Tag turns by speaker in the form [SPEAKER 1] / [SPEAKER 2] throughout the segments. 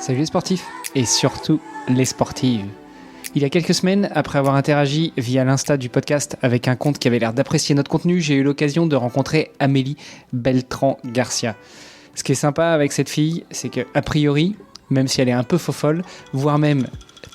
[SPEAKER 1] Salut les sportifs et surtout les sportives. Il y a quelques semaines, après avoir interagi via l'Insta du podcast avec un compte qui avait l'air d'apprécier notre contenu, j'ai eu l'occasion de rencontrer Amélie Beltran-Garcia. Ce qui est sympa avec cette fille, c'est qu'a priori, même si elle est un peu faux-folle, voire même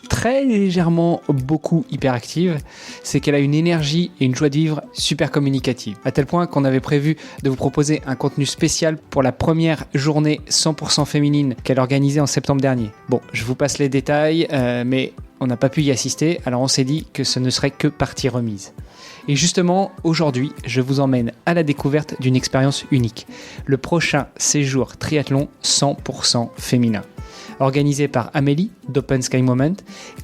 [SPEAKER 1] très légèrement beaucoup hyperactive, c'est qu'elle a une énergie et une joie de vivre super communicative. À tel point qu'on avait prévu de vous proposer un contenu spécial pour la première journée 100% féminine qu'elle organisait en septembre dernier. Bon, je vous passe les détails, mais on n'a pas pu y assister, alors on s'est dit que ce ne serait que partie remise. Et justement, aujourd'hui, je vous emmène à la découverte d'une expérience unique. Le prochain séjour triathlon 100% féminin, organisé par Amélie d'Open Sky Moment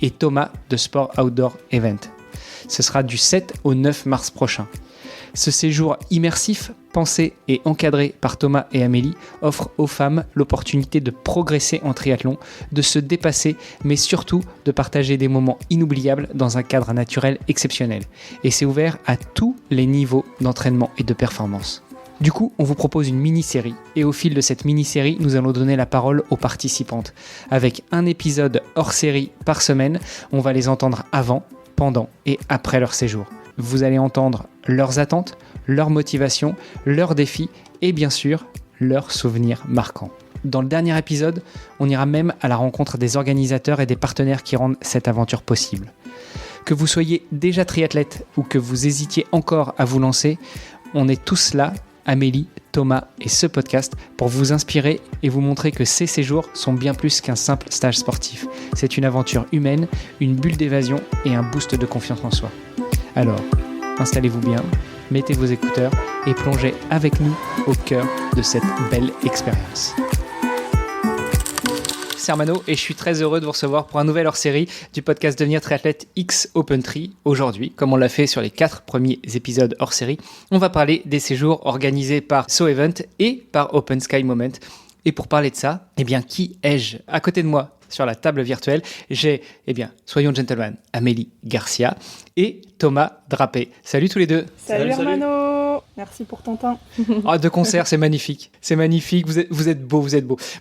[SPEAKER 1] et Thomas de Sport Outdoor Event. Ce sera du 7 au 9 mars prochain. Ce séjour immersif, pensé et encadré par Thomas et Amélie, offre aux femmes l'opportunité de progresser en triathlon, de se dépasser, mais surtout de partager des moments inoubliables dans un cadre naturel exceptionnel. Et c'est ouvert à tous les niveaux d'entraînement et de performance. Du coup, on vous propose une mini-série, et au fil de cette mini-série, nous allons donner la parole aux participantes. Avec un épisode hors série par semaine, on va les entendre avant, pendant et après leur séjour. Vous allez entendre leurs attentes, leurs motivations, leurs défis et bien sûr, leurs souvenirs marquants. Dans le dernier épisode, on ira même à la rencontre des organisateurs et des partenaires qui rendent cette aventure possible. Que vous soyez déjà triathlète ou que vous hésitiez encore à vous lancer, on est tous là, Amélie, Thomas et ce podcast, pour vous inspirer et vous montrer que ces séjours sont bien plus qu'un simple stage sportif. C'est une aventure humaine, une bulle d'évasion et un boost de confiance en soi. Alors, installez-vous bien, mettez vos écouteurs et plongez avec nous au cœur de cette belle expérience. C'est Armano et je suis très heureux de vous recevoir pour un nouvel hors-série du podcast Devenir Triathlète X OpenTri. Aujourd'hui, comme on l'a fait sur les 4 premiers épisodes hors-série, on va parler des séjours organisés par So Event et par Open Sky Moment. Et pour parler de ça, qui ai-je à côté de moi sur la table virtuelle? J'ai, soyons gentlemen, Amélie Garcia et Thomas Drapé. Salut tous les deux.
[SPEAKER 2] Salut Armano. Merci pour ton temps.
[SPEAKER 1] De concert, c'est magnifique. C'est magnifique, vous êtes beaux.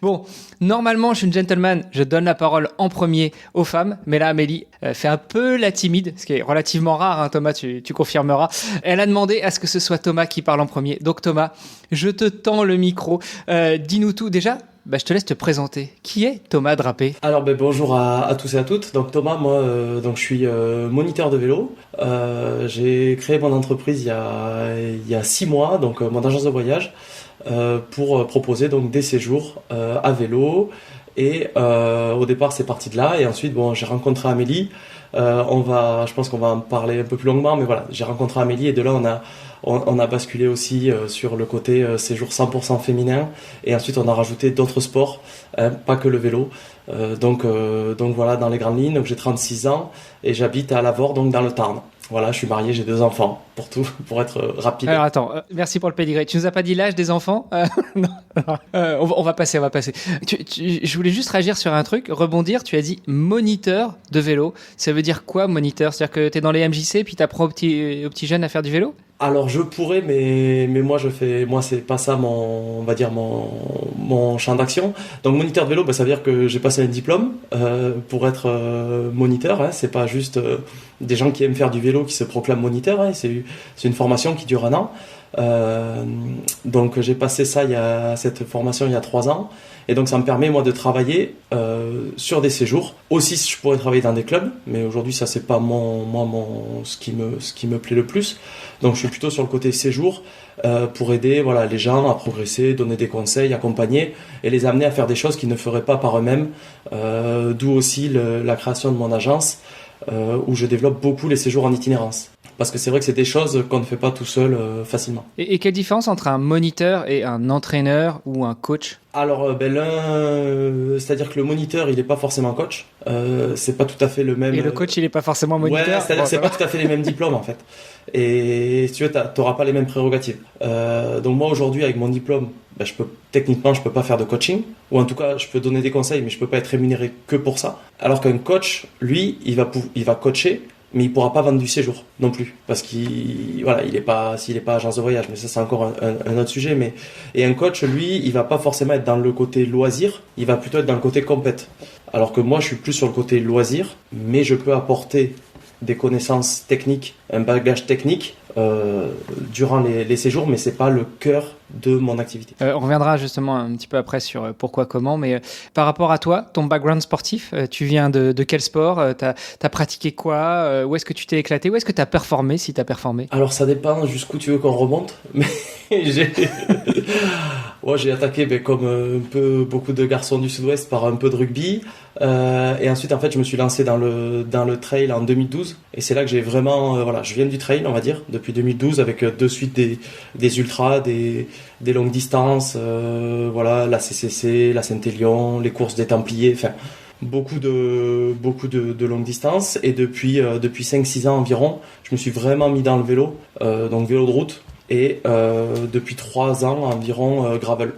[SPEAKER 1] Bon, normalement, je suis une gentleman, je donne la parole en premier aux femmes, mais là, Amélie fait un peu la timide, ce qui est relativement rare, hein, Thomas, tu confirmeras. Elle a demandé à ce que ce soit Thomas qui parle en premier. Donc Thomas, je te tends le micro. Dis-nous tout. Déjà, je te laisse te présenter. Qui est Thomas Drapé?
[SPEAKER 3] Alors bonjour à tous et à toutes. Donc Thomas, moi je suis moniteur de vélo. J'ai créé mon entreprise il y a 6 mois, donc mon agence de voyage, pour proposer donc des séjours à vélo. Et au départ c'est parti de là. Et ensuite j'ai rencontré Amélie. Je pense qu'on va en parler un peu plus longuement, mais voilà, j'ai rencontré Amélie et de là on a basculé aussi sur le côté séjour 100% féminin, et ensuite on a rajouté d'autres sports, pas que le vélo. Donc voilà, dans les grandes lignes. Donc j'ai 36 ans et j'habite à Lavore, donc dans le Tarn. Voilà, je suis marié, j'ai 2 enfants, pour être rapide.
[SPEAKER 1] Alors attends, merci pour le pédigré. Tu nous as pas dit l'âge des enfants? Non. On va passer. Je voulais juste réagir sur un truc, rebondir. Tu as dit moniteur de vélo. Ça veut dire quoi, moniteur? C'est-à-dire que tu es dans les MJC puis tu apprends aux petits jeunes à faire du vélo?
[SPEAKER 3] Alors je pourrais, mais moi c'est pas ça mon champ d'action. Donc moniteur de vélo, ça veut dire que j'ai passé un diplôme pour être moniteur. C'est pas juste des gens qui aiment faire du vélo qui se proclament moniteur. C'est une formation qui dure 1 an. Donc j'ai passé cette formation il y a 3 ans. Et donc ça me permet moi de travailler sur des séjours. Aussi je pourrais travailler dans des clubs, mais aujourd'hui ça c'est pas ce qui me plaît le plus. Donc je suis plutôt sur le côté séjour pour aider les gens à progresser, donner des conseils, accompagner et les amener à faire des choses qu'ils ne feraient pas par eux-mêmes. D'où aussi la création de mon agence où je développe beaucoup les séjours en itinérance. Parce que c'est vrai que c'est des choses qu'on ne fait pas tout seul facilement.
[SPEAKER 1] Et quelle différence entre un moniteur et un entraîneur ou un coach?
[SPEAKER 3] Alors c'est-à-dire que le moniteur il n'est pas forcément coach, c'est pas tout à fait le même.
[SPEAKER 1] Et le coach il n'est pas forcément moniteur.
[SPEAKER 3] Ouais, c'est-à-dire que c'est pas tout à fait les mêmes diplômes en fait. Et si tu veux, t'auras pas les mêmes prérogatives. Donc moi aujourd'hui avec mon diplôme, je peux pas faire de coaching, ou en tout cas je peux donner des conseils, mais je peux pas être rémunéré que pour ça. Alors qu'un coach, lui, il va coacher mais il pourra pas vendre du séjour non plus, parce s'il est pas agence de voyage, mais ça c'est encore un autre sujet. Et un coach, lui, il va pas forcément être dans le côté loisir, il va plutôt être dans le côté compète. Alors que moi, je suis plus sur le côté loisir, mais je peux apporter des connaissances techniques, un bagage technique durant les séjours, mais c'est pas le cœur de mon activité.
[SPEAKER 1] On reviendra justement un petit peu après sur pourquoi, comment, mais par rapport à toi, ton background sportif, tu viens de quel sport, t'as pratiqué quoi, où est-ce que tu t'es éclaté, où est-ce que t'as performé, si t'as performé?
[SPEAKER 3] Alors ça dépend jusqu'où tu veux qu'on remonte, mais j'ai attaqué comme un peu beaucoup de garçons du Sud-Ouest par un peu de rugby, et ensuite en fait je me suis lancé dans le trail en 2012, et c'est là que j'ai vraiment, je viens du trail on va dire, depuis 2012 avec de suite des ultras, des longues distances, la CCC, la Saint-Élion, les courses des Templiers, enfin beaucoup de longues distances. Et depuis 5-6 ans environ, je me suis vraiment mis dans le vélo, donc vélo de route, et depuis 3 ans environ gravel.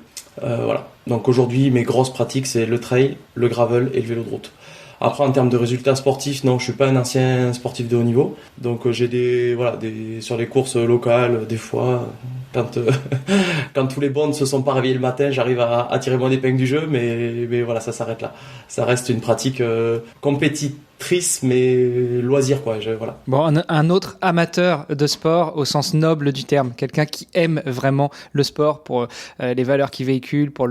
[SPEAKER 3] Donc aujourd'hui mes grosses pratiques c'est le trail, le gravel et le vélo de route. Après, en termes de résultats sportifs, non, je suis pas un ancien sportif de haut niveau. Donc, j'ai sur les courses locales, des fois, quand tous les bons ne se sont pas réveillés le matin, j'arrive à tirer mon épingle du jeu, mais voilà, ça s'arrête là. Ça reste une pratique compétitrice, mais loisir, quoi. Voilà.
[SPEAKER 1] Bon, un autre amateur de sport au sens noble du terme, quelqu'un qui aime vraiment le sport pour les valeurs qu'il véhicule, pour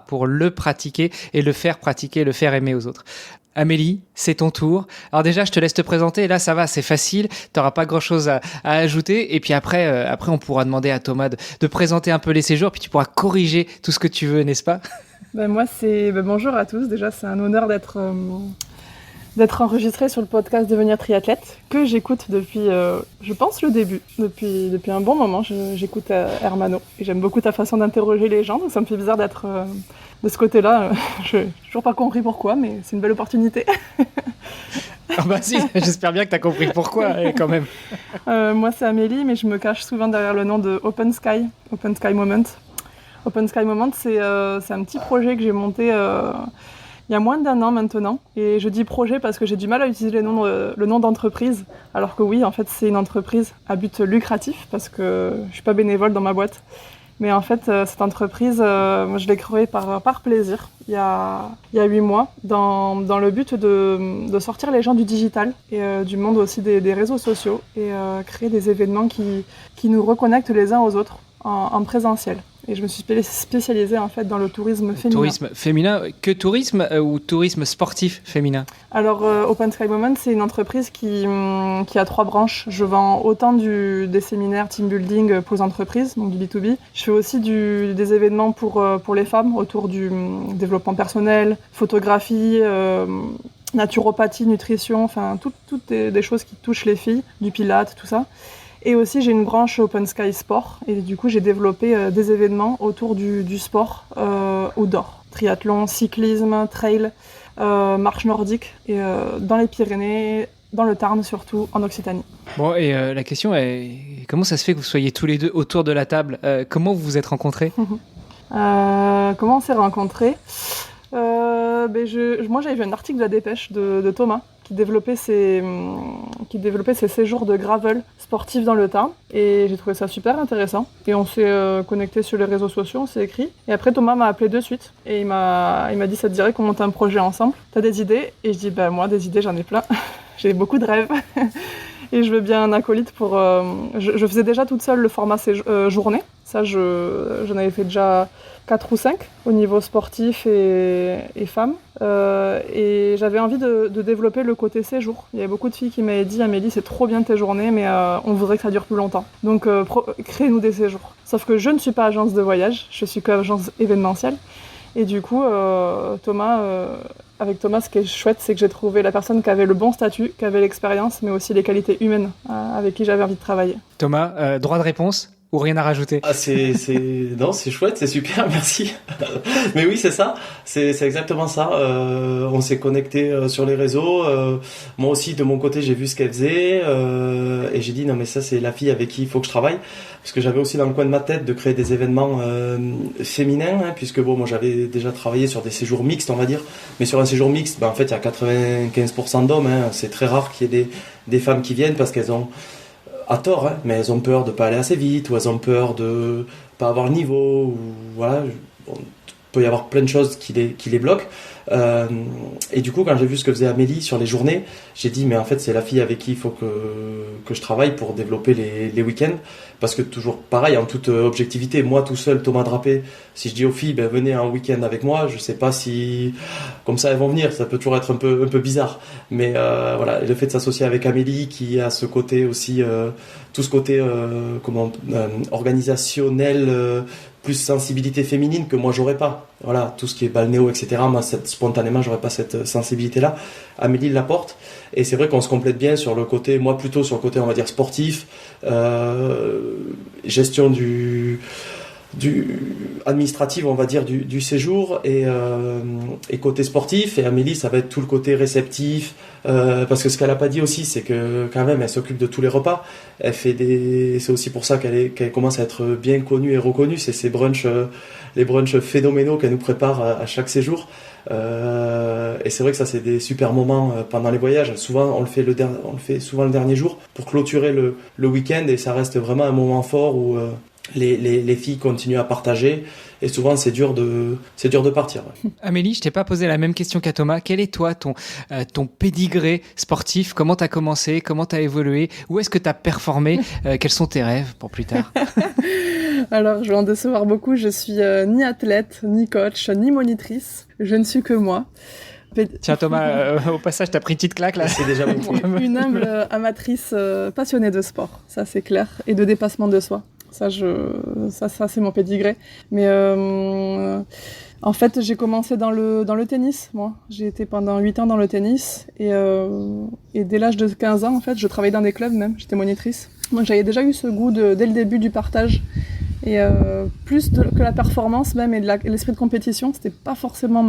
[SPEAKER 1] pour le pratiquer et le faire pratiquer, le faire aimer aux autres. Amélie, c'est ton tour. Alors déjà, je te laisse te présenter. Là, ça va, c'est facile. T'auras pas grand-chose à ajouter. Et puis après, on pourra demander à Thomas de présenter un peu les séjours. Puis tu pourras corriger tout ce que tu veux, n'est-ce pas?
[SPEAKER 2] Moi, bonjour à tous. Déjà, c'est un honneur d'être enregistré sur le podcast Devenir triathlète, que j'écoute depuis, je pense, le début. Depuis un bon moment, j'écoute Hermano. Et j'aime beaucoup ta façon d'interroger les gens. Donc ça me fait bizarre d'être de ce côté-là. Je n'ai toujours pas compris pourquoi, mais c'est une belle opportunité.
[SPEAKER 1] Ah bah si, j'espère bien que tu as compris pourquoi, quand même.
[SPEAKER 2] Moi, c'est Amélie, mais je me cache souvent derrière le nom de Open Sky Moment. Open Sky Moment, c'est un petit projet que j'ai monté il y a moins d'1 an maintenant. Et je dis projet parce que j'ai du mal à utiliser le nom d'entreprise, alors que oui, en fait, c'est une entreprise à but lucratif, parce que je ne suis pas bénévole dans ma boîte. Mais en fait, cette entreprise, moi, je l'ai créée par plaisir, il y a 8 mois, dans le but de sortir les gens du digital et du monde aussi des réseaux sociaux, et créer des événements qui nous reconnectent les uns aux autres en présentiel. Et je me suis spécialisée en fait dans le tourisme féminin. Tourisme
[SPEAKER 1] féminin, que tourisme ou tourisme sportif féminin?
[SPEAKER 2] Alors Open Sky Moment, c'est une entreprise qui a 3 branches. Je vends autant des séminaires team building pour les entreprises, donc du B2B. Je fais aussi des événements pour les femmes autour du développement personnel, photographie, naturopathie, nutrition, enfin toutes des choses qui touchent les filles, du pilates, tout ça. Et aussi, j'ai une branche Open Sky Sport. Et du coup, j'ai développé des événements autour du sport outdoor. Triathlon, cyclisme, trail, marche nordique. Et dans les Pyrénées, dans le Tarn surtout, en Occitanie.
[SPEAKER 1] Bon, et la question est, comment ça se fait que vous soyez tous les deux autour de la table? Comment vous vous êtes rencontrés?
[SPEAKER 2] Comment on s'est rencontrés? Moi, j'avais vu un article de la Dépêche de Thomas qui développait ses séjours de gravel sportifs dans le Tarn. Et j'ai trouvé ça super intéressant. Et on s'est connecté sur les réseaux sociaux, on s'est écrit. Et après, Thomas m'a appelé de suite. Et il m'a dit, ça te dirait qu'on monte un projet ensemble? T'as des idées? Et je dis, moi, des idées, j'en ai plein. J'ai beaucoup de rêves. Et je veux bien un acolyte pour... Je faisais déjà toute seule le format journée. Ça, j'en avais fait déjà 4 ou 5 au niveau sportif et femmes. Et j'avais envie de développer le côté séjour. Il y avait beaucoup de filles qui m'avaient dit « Amélie, c'est trop bien tes journées, mais on voudrait que ça dure plus longtemps. Donc, crée-nous des séjours. » Sauf que je ne suis pas agence de voyage, je suis qu'agence événementielle. Et du coup, avec Thomas, ce qui est chouette, c'est que j'ai trouvé la personne qui avait le bon statut, qui avait l'expérience, mais aussi les qualités humaines avec qui j'avais envie de travailler.
[SPEAKER 1] Thomas, droit de réponse? ou rien à rajouter?
[SPEAKER 3] Ah, non, c'est chouette, c'est super, merci. Mais oui, c'est ça, c'est exactement ça. On s'est connecté sur les réseaux. Moi aussi, de mon côté, j'ai vu ce qu'elle faisait et j'ai dit non, mais ça, c'est la fille avec qui il faut que je travaille, parce que j'avais aussi dans le coin de ma tête de créer des événements féminins, hein, puisque bon, moi, j'avais déjà travaillé sur des séjours mixtes, on va dire. Mais sur un séjour mixte, en fait, il y a 95% d'hommes. Hein. C'est très rare qu'il y ait des femmes qui viennent parce qu'elles ont à tort, hein, mais elles ont peur de pas aller assez vite, ou elles ont peur de pas avoir le niveau, ou voilà, bon, il peut y avoir plein de choses qui les bloquent. Et du coup, quand j'ai vu ce que faisait Amélie sur les journées, j'ai dit, mais en fait, c'est la fille avec qui il faut que je travaille pour développer les week-ends. Parce que toujours pareil, en toute objectivité, moi tout seul, Thomas Drapé, si je dis aux filles, ben, venez un week-end avec moi, je sais pas si, comme ça, elles vont venir. Ça peut toujours être un peu bizarre. Mais voilà, le fait de s'associer avec Amélie, qui a ce côté aussi, tout ce côté organisationnel, plus sensibilité féminine que moi j'aurais pas. Voilà, tout ce qui est balnéo, etc. Moi, spontanément, j'aurais pas cette sensibilité-là. Amélie l'apporte. Et c'est vrai qu'on se complète bien sur le côté, moi plutôt sur le côté, on va dire, sportif, gestion du administrative, on va dire, du séjour et côté sportif. Et Amélie, ça va être tout le côté réceptif, parce que ce qu'elle a pas dit aussi, c'est que quand même elle s'occupe de tous les repas. Elle fait c'est aussi pour ça qu'elle commence à être bien connue et reconnue. C'est ces brunchs, les brunchs phénoménaux qu'elle nous prépare à chaque séjour. Et c'est vrai que ça, c'est des super moments pendant les voyages. Souvent on le fait souvent le dernier jour pour clôturer le week-end, et ça reste vraiment un moment fort où les filles continuent à partager, et souvent c'est dur de partir. Ouais.
[SPEAKER 1] Amélie, je t'ai pas posé la même question qu'à Thomas. Quel est toi ton pédigré sportif? Comment t'as commencé? Comment t'as évolué? Où est-ce que t'as performé? Quels sont tes rêves pour plus tard?
[SPEAKER 2] Alors, je vais en décevoir beaucoup. Je suis ni athlète, ni coach, ni monitrice. Je ne suis que moi.
[SPEAKER 1] Tiens Thomas, au passage, t'as pris une petite claque là.
[SPEAKER 3] C'est déjà bon.
[SPEAKER 2] Une humble amatrice passionnée de sport, ça c'est clair, et de dépassement de soi. Ça c'est mon pédigré. Mais en fait, j'ai commencé dans le tennis, moi. J'ai été pendant 8 ans dans le tennis, et dès l'âge de 15 ans, en fait, je travaillais dans des clubs même, j'étais monitrice. Moi, j'avais déjà eu ce goût dès le début du partage, et plus que la performance même, et l'esprit de compétition, c'était pas forcément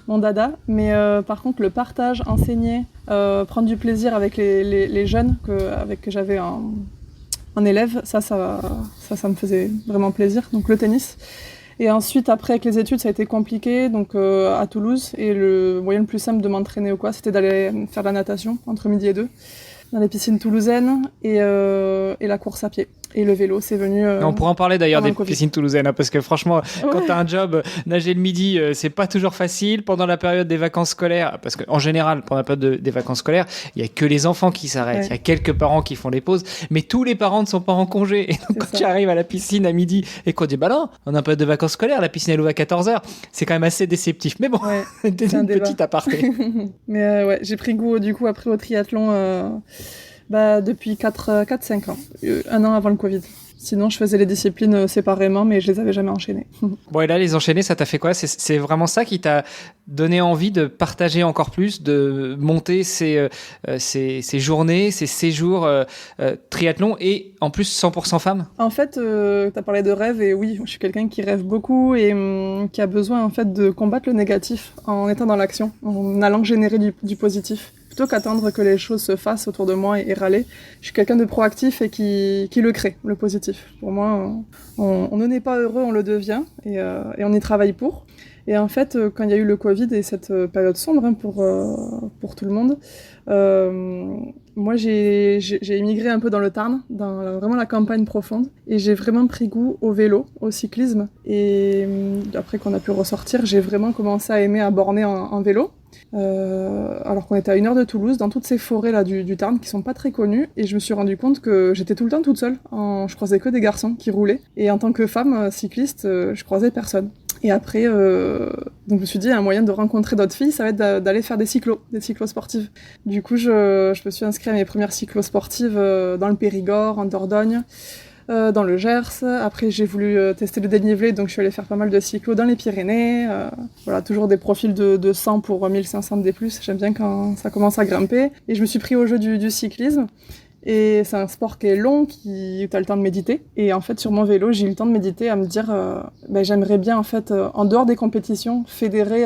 [SPEAKER 2] mon dada, mais par contre, le partage, enseigner, prendre du plaisir avec les jeunes que j'avais en élève, ça me faisait vraiment plaisir, donc le tennis. Et ensuite, après, avec les études, ça a été compliqué, donc à Toulouse, et le moyen le plus simple de m'entraîner ou quoi, c'était d'aller faire de la natation entre midi et 2, dans les piscines toulousaines, et la course à pied. Et le vélo, c'est venu.
[SPEAKER 1] On pourra en parler d'ailleurs des piscines toulousaines, hein, parce que franchement, quand t'as un job, nager le midi, c'est pas toujours facile. Pendant la période des vacances scolaires, parce qu'en général, pendant la période des vacances scolaires, il y a que les enfants qui s'arrêtent. Il y a quelques parents qui font les pauses, mais tous les parents ne sont pas en congé. Et donc, quand tu arrives à la piscine à midi et qu'on dit, bah non, on a un peu de vacances scolaires, la piscine elle ouvre à 14h, c'est quand même assez déceptif. Mais bon, c'est une petite aparté.
[SPEAKER 2] Mais ouais, j'ai pris goût du coup après au triathlon. Depuis 4-5 ans, un an avant le Covid. Sinon, je faisais les disciplines séparément, mais je les avais jamais enchaînées.
[SPEAKER 1] Bon, et là, les enchaîner, ça t'a fait quoi? C'est vraiment ça qui t'a donné envie de partager encore plus, de monter ces journées, ces séjours triathlon, et en plus 100% femmes? En
[SPEAKER 2] fait, tu as parlé de rêve, et oui, je suis quelqu'un qui rêve beaucoup et qui a besoin en fait de combattre le négatif en étant dans l'action, en allant générer du positif. Plutôt qu'attendre que les choses se fassent autour de moi et râler, je suis quelqu'un de proactif et qui le crée, le positif. Pour moi, on ne naît pas heureux, on le devient, et on y travaille pour. Et en fait, quand il y a eu le Covid et cette période sombre pour tout le monde, moi j'ai émigré un peu dans le Tarn, dans vraiment la campagne profonde, et j'ai vraiment pris goût au vélo, au cyclisme. Et après qu'on a pu ressortir, j'ai vraiment commencé à aimer à borner en vélo. Alors qu'on était à 1 heure de Toulouse, dans toutes ces forêts là du Tarn qui sont pas très connues, et je me suis rendu compte que j'étais tout le temps toute seule, je croisais que des garçons qui roulaient, et en tant que femme cycliste, je croisais personne. Et après, donc je me suis dit, un moyen de rencontrer d'autres filles, ça va être d'aller faire des cyclos sportives. Du coup, je me suis inscrite à mes premières cyclos sportives dans le Périgord, en Dordogne, dans le Gers. Après, j'ai voulu tester le dénivelé, donc je suis allée faire pas mal de cyclos dans les Pyrénées. Voilà, toujours des profils de 100 pour 1500 D+. J'aime bien quand ça commence à grimper. Et je me suis pris au jeu du cyclisme. Et c'est un sport qui est long, où tu as le temps de méditer. Et en fait, sur mon vélo, j'ai eu le temps de méditer, à me dire, j'aimerais bien, en fait, en dehors des compétitions, fédérer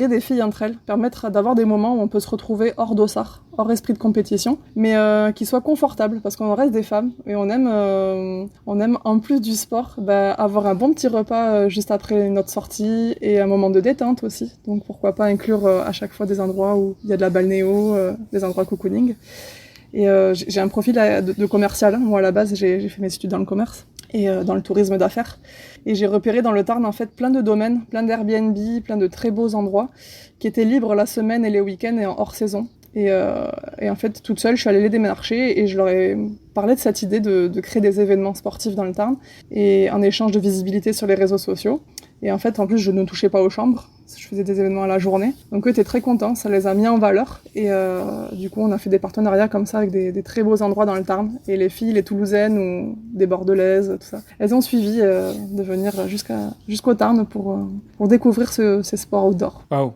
[SPEAKER 2] des filles entre elles, permettre d'avoir des moments où on peut se retrouver hors dossard, hors esprit de compétition, mais qui soient confortables, parce qu'on reste des femmes et on aime en plus du sport, avoir un bon petit repas juste après notre sortie et un moment de détente aussi. Donc pourquoi pas inclure à chaque fois des endroits où il y a de la balnéo, des endroits cocooning. Et j'ai un profil de commercial. Moi, à la base, j'ai fait mes études dans le commerce et dans le tourisme d'affaires. Et j'ai repéré dans le Tarn, en fait, plein de domaines, plein d'Airbnb, plein de très beaux endroits qui étaient libres la semaine et les week-ends et en hors saison. Et en fait, toute seule, je suis allée les démarcher et je leur ai parlé de cette idée de créer des événements sportifs dans le Tarn et en échange de visibilité sur les réseaux sociaux. Et en fait, en plus, je ne touchais pas aux chambres. Je faisais des événements à la journée. Donc eux étaient très contents, ça les a mis en valeur. Et du coup, on a fait des partenariats comme ça avec des très beaux endroits dans le Tarn. Et les filles, les Toulousaines ou des Bordelaises, tout ça, elles ont suivi de venir jusqu'au Tarn pour découvrir ces sports outdoor.
[SPEAKER 1] Waouh.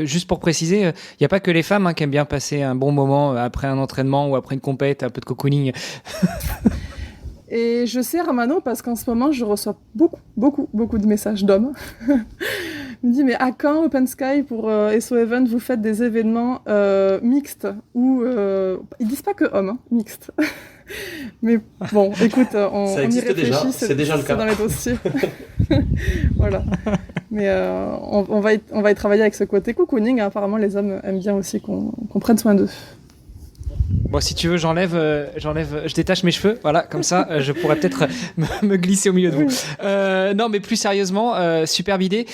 [SPEAKER 1] Juste pour préciser, il n'y a pas que les femmes qui aiment bien passer un bon moment après un entraînement ou après une compète, un peu de cocooning.
[SPEAKER 2] Et je sais, Ramano, parce qu'en ce moment, je reçois beaucoup de messages d'hommes. Il me dit, mais à quand Open Sky pour SO Event, vous faites des événements mixtes ou ils disent pas que hommes, mixtes. Mais bon, écoute, on y réfléchit.
[SPEAKER 3] Déjà, c'est déjà le cas.
[SPEAKER 2] Dans les dossiers. Voilà. Mais on va y travailler avec ce côté cocooning. Apparemment, les hommes aiment bien aussi qu'on prenne soin d'eux.
[SPEAKER 1] Bon, si tu veux, je détache mes cheveux, voilà, comme ça, je pourrais peut-être me glisser au milieu de vous. Non, mais plus sérieusement, superbe idée.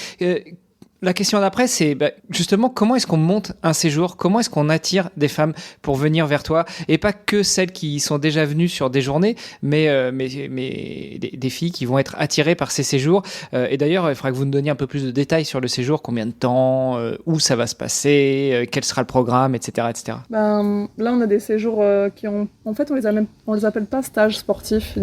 [SPEAKER 1] La question d'après, c'est justement comment est-ce qu'on monte un séjour, comment est-ce qu'on attire des femmes pour venir vers toi, et pas que celles qui sont déjà venues sur des journées, mais des filles qui vont être attirées par ces séjours. Et d'ailleurs, il faudra que vous nous donniez un peu plus de détails sur le séjour, combien de temps, où ça va se passer, quel sera le programme, etc., etc.
[SPEAKER 2] Là, on a des séjours qui ont, en fait, on les appelle pas stages sportifs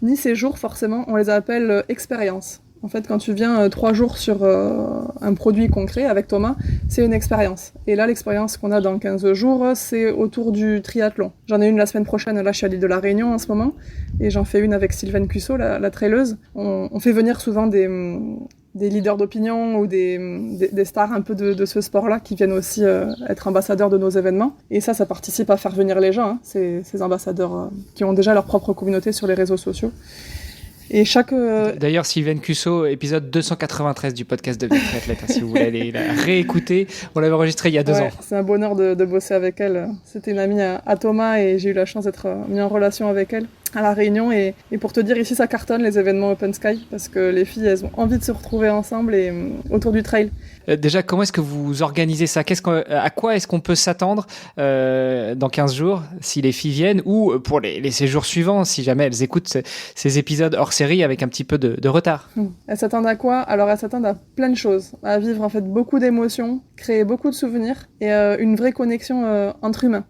[SPEAKER 2] ni séjours forcément, on les appelle expériences. En fait, quand tu viens 3 jours sur un produit concret avec Thomas, c'est une expérience. Et là, l'expérience qu'on a dans 15 jours, c'est autour du triathlon. J'en ai une la semaine prochaine, là je suis à l'île de la Réunion en ce moment, et j'en fais une avec Sylvaine Cusso, la traileuse. On fait venir souvent des leaders d'opinion ou des stars un peu de ce sport-là qui viennent aussi être ambassadeurs de nos événements. Et ça participe à faire venir les gens, ces ambassadeurs qui ont déjà leur propre communauté sur les réseaux sociaux. Et
[SPEAKER 1] D'ailleurs, Sylvaine Cusso, épisode 293 du podcast de Vie Triathlète, si vous voulez aller la réécouter. On l'avait enregistré il y a 2 ans.
[SPEAKER 2] C'est un bonheur de bosser avec elle. C'était une amie à Thomas et j'ai eu la chance d'être mis en relation avec elle à La Réunion. Et pour te dire, ici, ça cartonne les événements Open Sky parce que les filles, elles ont envie de se retrouver ensemble et autour du trail.
[SPEAKER 1] Déjà, comment est-ce que vous organisez ça ? À quoi est-ce qu'on peut s'attendre dans 15 jours si les filles viennent ou pour les séjours suivants si jamais elles écoutent ces épisodes hors série avec un petit peu de retard ?
[SPEAKER 2] Elles s'attendent à quoi ? Alors, elles s'attendent à plein de choses. À vivre en fait beaucoup d'émotions, créer beaucoup de souvenirs et une vraie connexion entre humains.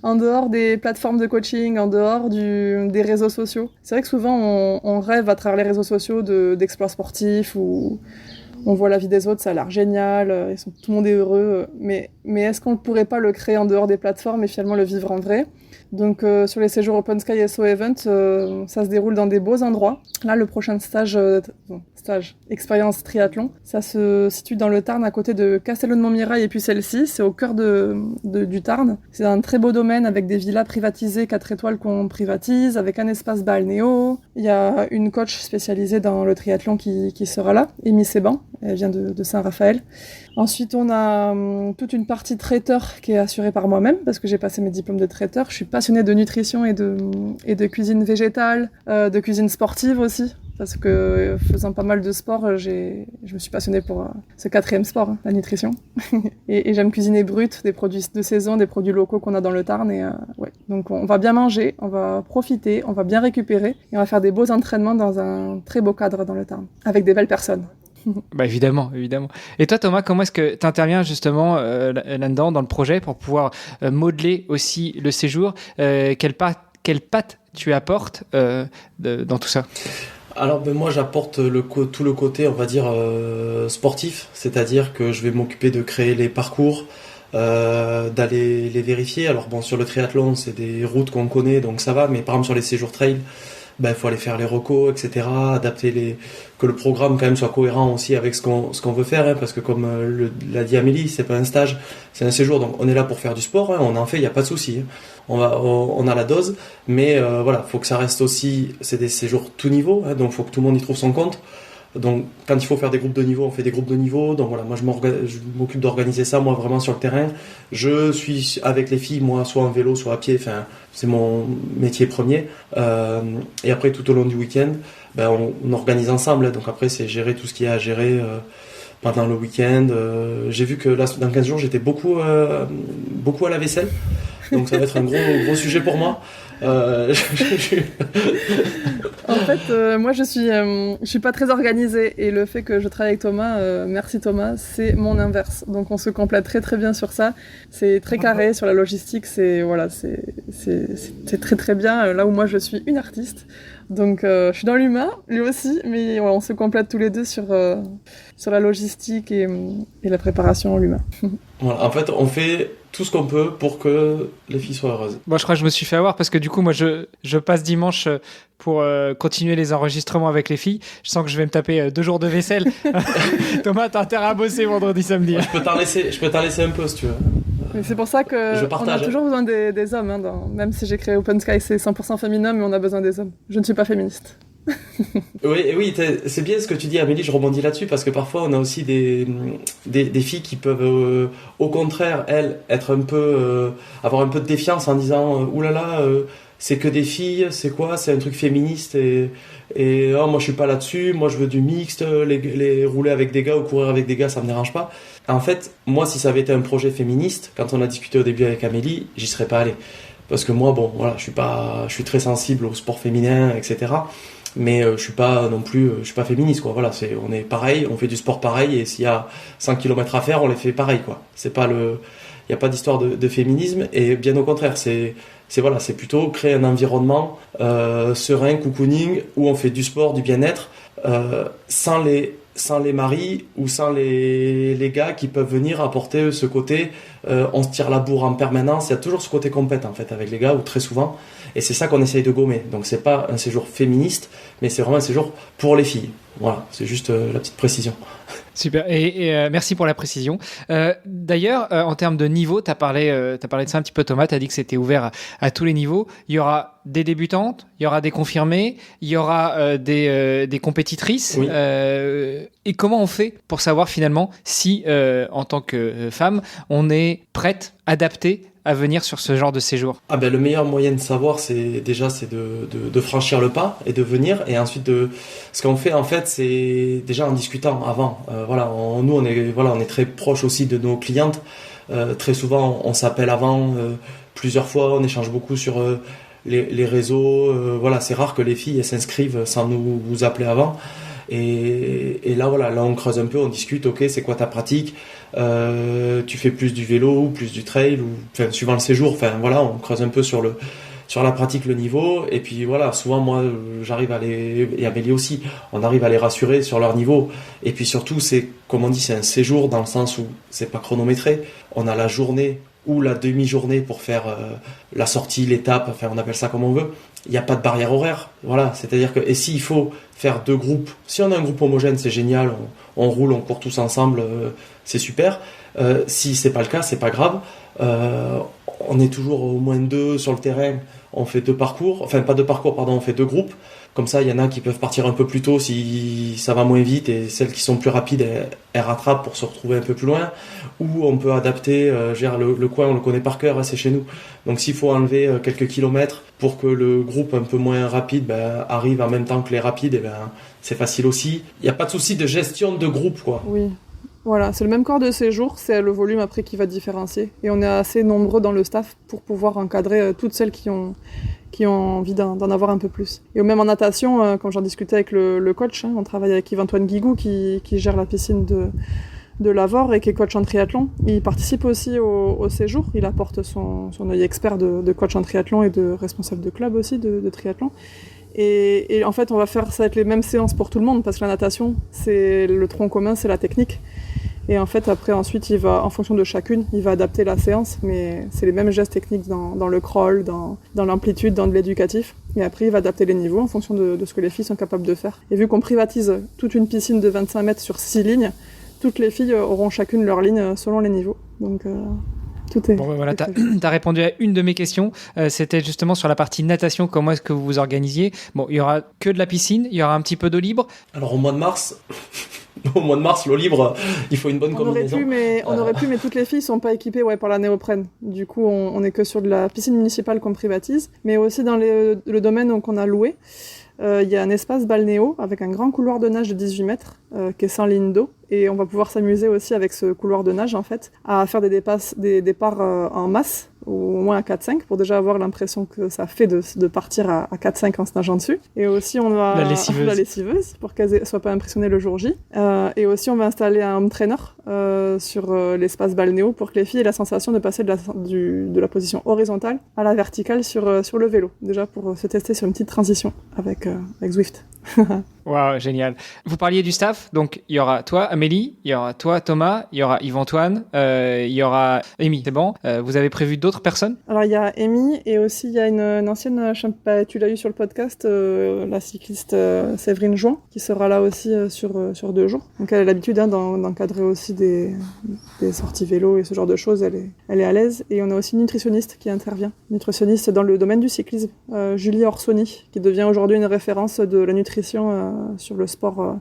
[SPEAKER 2] En dehors des plateformes de coaching, en dehors des réseaux sociaux. C'est vrai que souvent, on rêve à travers les réseaux sociaux d'exploits sportifs ou on voit la vie des autres, ça a l'air génial, tout le monde est heureux. Mais est-ce qu'on ne pourrait pas le créer en dehors des plateformes et finalement le vivre en vrai ? Donc sur les séjours Open Sky SO Event, ça se déroule dans des beaux endroits. Là, le prochain stage expérience triathlon, ça se situe dans le Tarn à côté de Castelnau-de-Montmirail et puis celle-ci, c'est au cœur du Tarn. C'est un très beau domaine avec des villas privatisées, 4 étoiles qu'on privatise, avec un espace balnéo. Il y a une coach spécialisée dans le triathlon qui sera là, Amy Séban, elle vient de Saint-Raphaël. Ensuite, on a toute une partie traiteur qui est assurée par moi-même parce que j'ai passé mes diplômes de traiteur. Je suis passionnée de nutrition et de cuisine végétale, de cuisine sportive aussi. Parce que faisant pas mal de sport, je me suis passionnée pour ce 4e sport, la nutrition. et j'aime cuisiner brut, des produits de saison, des produits locaux qu'on a dans le Tarn. Donc on va bien manger, on va profiter, on va bien récupérer et on va faire des beaux entraînements dans un très beau cadre dans le Tarn, avec des belles personnes.
[SPEAKER 1] Évidemment. Et toi, Thomas, comment est-ce que tu interviens justement là-dedans, dans le projet, pour pouvoir modeler aussi le séjour ? Quelle patte tu apportes dans tout ça ?
[SPEAKER 3] Alors moi j'apporte tout le côté on va dire sportif, c'est-à-dire que je vais m'occuper de créer les parcours, d'aller les vérifier. Alors bon, sur le triathlon, c'est des routes qu'on connaît, donc ça va, mais par exemple sur les séjours trail, il faut aller faire les recos, etc., que le programme quand même soit cohérent aussi avec ce qu'on veut faire, hein, parce que comme l'a dit Amélie, c'est pas un stage, c'est un séjour, donc on est là pour faire du sport, hein, on en fait, il n'y a pas de souci, hein. On a la dose, mais voilà, faut que ça reste aussi, c'est des séjours tout niveau, hein, donc faut que tout le monde y trouve son compte. Donc, quand il faut faire des groupes de niveau, on fait des groupes de niveau. Donc voilà, moi je m'occupe d'organiser ça, moi vraiment sur le terrain. Je suis avec les filles, moi soit en vélo, soit à pied. Enfin, c'est mon métier premier. Et après, tout au long du week-end, on organise ensemble. Donc après, c'est gérer tout ce qu'il y a à gérer pendant le week-end. J'ai vu que là, dans 15 jours, j'étais beaucoup à la vaisselle. Donc ça va être un gros sujet pour moi.
[SPEAKER 2] En fait, moi je suis pas très organisée et le fait que je travaille avec Thomas, merci Thomas, c'est mon inverse. Donc on se complète très très bien sur ça. C'est très carré sur la logistique, c'est très très bien. Là où moi je suis une artiste, donc je suis dans l'humain, lui aussi, mais ouais, on se complète tous les deux sur la logistique et la préparation en l'humain.
[SPEAKER 3] Voilà, en fait, on fait tout ce qu'on peut pour que les filles soient heureuses.
[SPEAKER 1] Bon, je crois que je me suis fait avoir parce que du coup, moi, je passe dimanche pour continuer les enregistrements avec les filles. Je sens que je vais me taper 2 jours de vaisselle. Thomas, t'as intérêt à bosser vendredi, samedi.
[SPEAKER 3] Je peux t'en laisser un peu si tu veux.
[SPEAKER 2] Mais c'est pour ça qu'on a toujours besoin des hommes. Hein, même si j'ai créé Open Sky, c'est 100% féminin, mais on a besoin des hommes. Je ne suis pas féministe.
[SPEAKER 3] Oui, c'est bien ce que tu dis, Amélie, je rebondis là-dessus parce que parfois on a aussi des filles qui peuvent au contraire, elles, être un peu avoir un peu de défiance en disant oulala, c'est que des filles, c'est quoi, c'est un truc féministe et oh, moi je suis pas là-dessus, moi je veux du mixte, les rouler avec des gars ou courir avec des gars, ça me dérange pas. En fait, moi si ça avait été un projet féministe, quand on a discuté au début avec Amélie, j'y serais pas allé parce que moi bon voilà, je suis très sensible au sport féminin, etc. Mais je suis pas féministe quoi. Voilà, on est pareil, on fait du sport pareil et s'il y a 100 km à faire, on les fait pareil quoi. Il y a pas d'histoire de féminisme et bien au contraire, c'est plutôt créer un environnement serein, cocooning où on fait du sport, du bien-être sans les maris ou sans les gars qui peuvent venir apporter ce côté on se tire la bourre en permanence. Il y a toujours ce côté compète en fait avec les gars ou très souvent. Et c'est ça qu'on essaye de gommer. Donc c'est pas un séjour féministe, mais c'est vraiment un séjour pour les filles. Voilà, c'est juste la petite précision.
[SPEAKER 1] Super, et merci pour la précision. D'ailleurs, en termes de niveau, t'as parlé de ça un petit peu, Thomas, t'as dit que c'était ouvert à tous les niveaux. Il y aura des débutantes, il y aura des confirmées, il y aura des compétitrices.
[SPEAKER 3] Oui.
[SPEAKER 1] Et comment on fait pour savoir finalement si, en tant que femme, on est prête, adaptée à venir sur ce genre de séjour?
[SPEAKER 3] Le meilleur moyen de savoir, c'est de franchir le pas et de venir. Et ensuite, ce qu'on fait, en fait, c'est déjà en discutant avant. Nous, on est très proche aussi de nos clientes. Très souvent, on s'appelle avant plusieurs fois, on échange beaucoup sur les réseaux. C'est rare que les filles elles s'inscrivent sans nous appeler avant. Et là on creuse un peu, on discute, ok, c'est quoi ta pratique, tu fais plus du vélo ou plus du trail suivant le séjour, on creuse un peu sur la pratique, le niveau, et puis souvent moi j'arrive et Amélie aussi, on arrive à les rassurer sur leur niveau, et puis surtout c'est, comme on dit, c'est un séjour dans le sens où c'est pas chronométré, on a la journée ou la demi-journée pour faire la sortie, l'étape, on appelle ça comme on veut. Il n'y a pas de barrière horaire. Voilà, c'est-à-dire que, et s'il faut faire 2 groupes, si on a un groupe homogène, c'est génial, on roule, on court tous ensemble, c'est super. Si c'est pas le cas, c'est pas grave. On est toujours au moins 2 sur le terrain, on fait 2 parcours, on fait 2 groupes. Comme ça, il y en a qui peuvent partir un peu plus tôt si ça va moins vite et celles qui sont plus rapides, elles rattrapent pour se retrouver un peu plus loin. Ou on peut adapter, le coin, on le connaît par cœur, c'est chez nous. Donc s'il faut enlever quelques kilomètres pour que le groupe un peu moins rapide arrive en même temps que les rapides, c'est facile aussi. Il n'y a pas de souci de gestion de groupe, quoi.
[SPEAKER 2] Oui. Voilà, c'est le même corps de séjour, c'est le volume après qui va différencier. Et on est assez nombreux dans le staff pour pouvoir encadrer toutes celles qui ont envie d'en avoir un peu plus. Et même en natation, quand j'en discutais avec le coach, on travaille avec Yves-Antoine Guigou qui gère la piscine de Lavore et qui est coach en triathlon. Il participe aussi au séjour, il apporte son œil expert de coach en triathlon et de responsable de club aussi de triathlon. Et en fait, ça va être les mêmes séances pour tout le monde parce que la natation, c'est le tronc commun, c'est la technique. Et en fait, après, ensuite, en fonction de chacune, il va adapter la séance, mais c'est les mêmes gestes techniques dans le crawl, dans l'amplitude, dans l'éducatif. Et après, il va adapter les niveaux en fonction de ce que les filles sont capables de faire. Et vu qu'on privatise toute une piscine de 25 mètres sur 6 lignes, toutes les filles auront chacune leur ligne selon les niveaux. Donc, tout est...
[SPEAKER 1] Bon, voilà, t'as répondu à une de mes questions. C'était justement sur la partie natation. Comment est-ce que vous vous organisiez? Bon, il y aura que de la piscine, il y aura un petit peu d'eau libre.
[SPEAKER 3] Alors, au mois de mars... l'eau libre, il faut une bonne combinaison.
[SPEAKER 2] On aurait pu, mais toutes les filles sont pas équipées par la néoprène. Du coup, on est que sur de la piscine municipale qu'on privatise, mais aussi dans le domaine qu'on a loué. Il y a un espace balnéo avec un grand couloir de nage de 18 mètres qui est sans ligne d'eau. Et on va pouvoir s'amuser aussi avec ce couloir de nage, en fait, à faire des départs en masse, ou au moins à 4-5, pour déjà avoir l'impression que ça fait de partir à 4-5 en se nageant dessus. Et aussi, on va...
[SPEAKER 1] La lessiveuse.
[SPEAKER 2] Pour qu'elle ne soit pas impressionnée le jour J. Et aussi, on va installer un home trainer sur l'espace balnéo pour que les filles aient la sensation de passer de la position horizontale à la verticale sur le vélo. Déjà, pour se tester sur une petite transition avec Zwift.
[SPEAKER 1] Waouh, génial. Vous parliez du staff, donc il y aura toi, Amélie, il y aura toi, Thomas, il y aura Yves-Antoine, il y aura Amy, c'est bon. Vous avez prévu d'autres personnes?
[SPEAKER 2] Alors il y a Amy et aussi il y a une ancienne, tu l'as eu sur le podcast, la cycliste Séverine Jouan, qui sera là aussi sur 2 jours. Donc elle a l'habitude d'encadrer aussi des sorties vélo et ce genre de choses, elle est à l'aise. Et on a aussi une nutritionniste qui intervient, nutritionniste dans le domaine du cyclisme, Julie Orsoni, qui devient aujourd'hui une référence de la nutrition sur le sport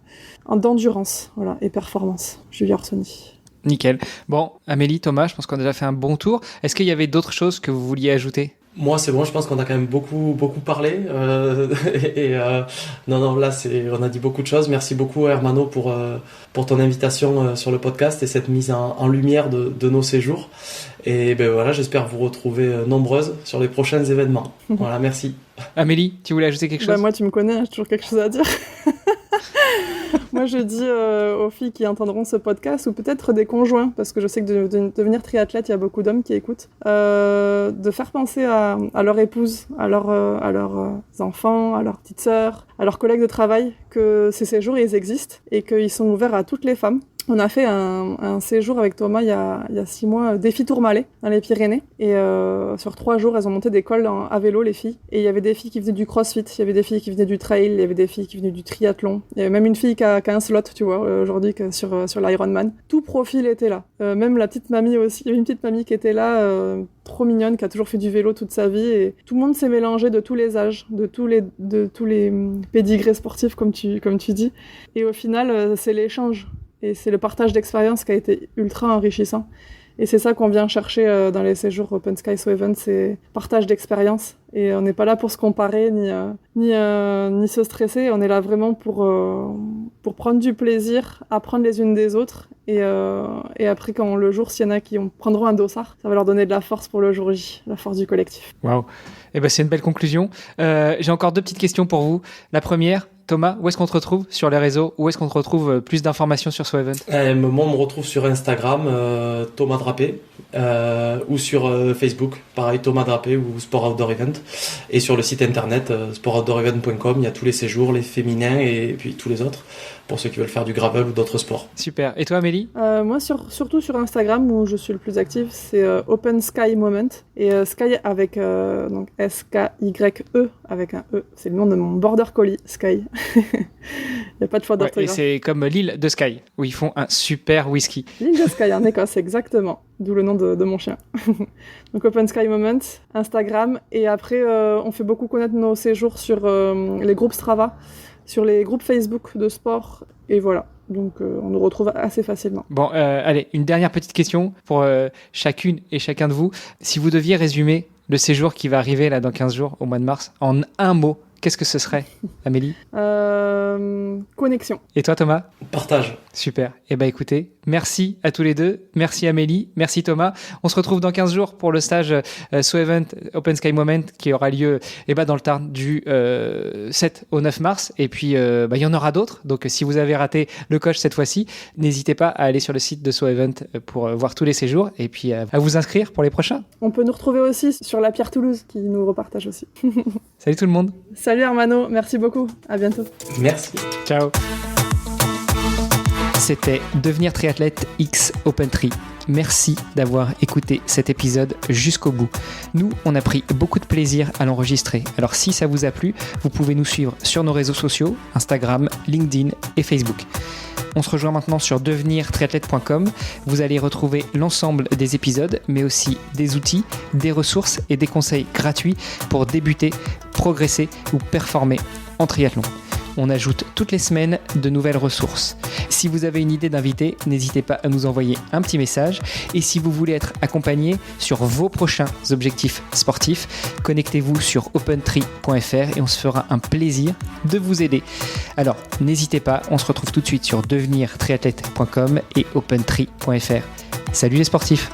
[SPEAKER 2] d'endurance et performance. Julie Orsoni.
[SPEAKER 1] Nickel. Bon, Amélie, Thomas, je pense qu'on a déjà fait un bon tour. Est-ce qu'il y avait d'autres choses que vous vouliez ajouter?
[SPEAKER 3] Moi, c'est bon, je pense qu'on a quand même beaucoup parlé. Non, là, on a dit beaucoup de choses. Merci beaucoup, Hermano, pour ton invitation sur le podcast et cette mise en lumière de nos séjours. Et voilà, j'espère vous retrouver nombreuses sur les prochains événements. Voilà, merci.
[SPEAKER 1] Amélie, tu voulais ajouter quelque chose?
[SPEAKER 2] Moi, tu me connais, j'ai toujours quelque chose à dire. Moi, je dis aux filles qui entendront ce podcast, ou peut-être des conjoints, parce que je sais que de devenir triathlète, il y a beaucoup d'hommes qui écoutent, de faire penser à leur épouse, à leurs enfants, à leurs petites sœurs, à leurs collègues de travail, que ces séjours, ils existent, et qu'ils sont ouverts à toutes les femmes. On a fait un séjour avec Thomas il y a 6 mois, défi Tourmalet, dans les Pyrénées. Et sur 3 jours, elles ont monté des cols à vélo, les filles. Et il y avait des filles qui venaient du crossfit, il y avait des filles qui venaient du trail, il y avait des filles qui venaient du triathlon. Il y avait même une fille qui a un slot, tu vois, aujourd'hui, sur l'Ironman. Tout profil était là. Même la petite mamie aussi. Il y avait une petite mamie qui était là, trop mignonne, qui a toujours fait du vélo toute sa vie. Et tout le monde s'est mélangé de tous les âges, de tous les pédigrés sportifs, comme tu dis. Et au final, c'est l'échange. Et c'est le partage d'expérience qui a été ultra enrichissant. Et c'est ça qu'on vient chercher dans les séjours Open Sky So Event, c'est partage d'expérience. Et on n'est pas là pour se comparer ni se stresser. On est là vraiment pour prendre du plaisir, apprendre les unes des autres. Et après, le jour, s'il y en a qui prendront un dossard, ça va leur donner de la force pour le jour J, la force du collectif.
[SPEAKER 1] Waouh. C'est une belle conclusion. J'ai encore 2 petites questions pour vous. La première, Thomas, où est-ce qu'on te retrouve sur les réseaux? Où est-ce qu'on te retrouve plus d'informations sur So Event?
[SPEAKER 3] Moi, on me retrouve sur Instagram, Thomas Drapé, ou sur Facebook, pareil, Thomas Drapé ou Sport Outdoor Event. Et sur le site internet, sportoutdoorevent.com, il y a tous les séjours, les féminins et puis tous les autres, pour ceux qui veulent faire du gravel ou d'autres sports.
[SPEAKER 1] Super. Et toi, Amélie?
[SPEAKER 2] Moi, surtout sur Instagram, où je suis le plus active, c'est Open Sky Moment. Et Sky avec donc S-K-Y-E avec un E. C'est le nom de mon border collie, Sky. Il n'y a pas de faute d'orthographe.
[SPEAKER 1] Et c'est comme l'île de Skye, où ils font un super whisky.
[SPEAKER 2] L'île de Skye en Écosse, exactement. D'où le nom de mon chien. Donc Open Sky Moment, Instagram. Et après, on fait beaucoup connaître nos séjours sur les groupes Strava, sur les groupes Facebook de sport. Et voilà. Donc on nous retrouve assez facilement.
[SPEAKER 1] Bon, allez, une dernière petite question pour chacune et chacun de vous. Si vous deviez résumer le séjour qui va arriver là dans 15 jours, au mois de mars, en un mot, qu'est-ce que ce serait, Amélie?
[SPEAKER 2] Connexion.
[SPEAKER 1] Et toi, Thomas?
[SPEAKER 3] Partage.
[SPEAKER 1] Super. Écoutez, merci à tous les deux. Merci Amélie, merci Thomas. On se retrouve dans 15 jours pour le stage So Event Open Sky Moment qui aura lieu dans le Tarn du 7 au 9 mars. Et puis, il y en aura d'autres. Donc, si vous avez raté le coche cette fois-ci, n'hésitez pas à aller sur le site de So Event pour voir tous les séjours et puis à vous inscrire pour les prochains.
[SPEAKER 2] On peut nous retrouver aussi sur la Pierre Toulouse qui nous repartage aussi.
[SPEAKER 1] Salut tout le monde.
[SPEAKER 2] Salut Hermano, merci beaucoup. À bientôt.
[SPEAKER 3] Merci.
[SPEAKER 1] Ciao. C'était Devenir triathlète X OpenTri. Merci d'avoir écouté cet épisode jusqu'au bout. Nous, on a pris beaucoup de plaisir à l'enregistrer. Alors si ça vous a plu, vous pouvez nous suivre sur nos réseaux sociaux, Instagram, LinkedIn et Facebook. On se rejoint maintenant sur devenirtriathlète.com. Vous allez retrouver l'ensemble des épisodes, mais aussi des outils, des ressources et des conseils gratuits pour débuter, progresser ou performer en triathlon. On ajoute toutes les semaines de nouvelles ressources. Si vous avez une idée d'invité, n'hésitez pas à nous envoyer un petit message. Et si vous voulez être accompagné sur vos prochains objectifs sportifs, connectez-vous sur opentri.fr et on se fera un plaisir de vous aider. Alors, n'hésitez pas, on se retrouve tout de suite sur devenirtriathlète.com et opentri.fr. Salut les sportifs!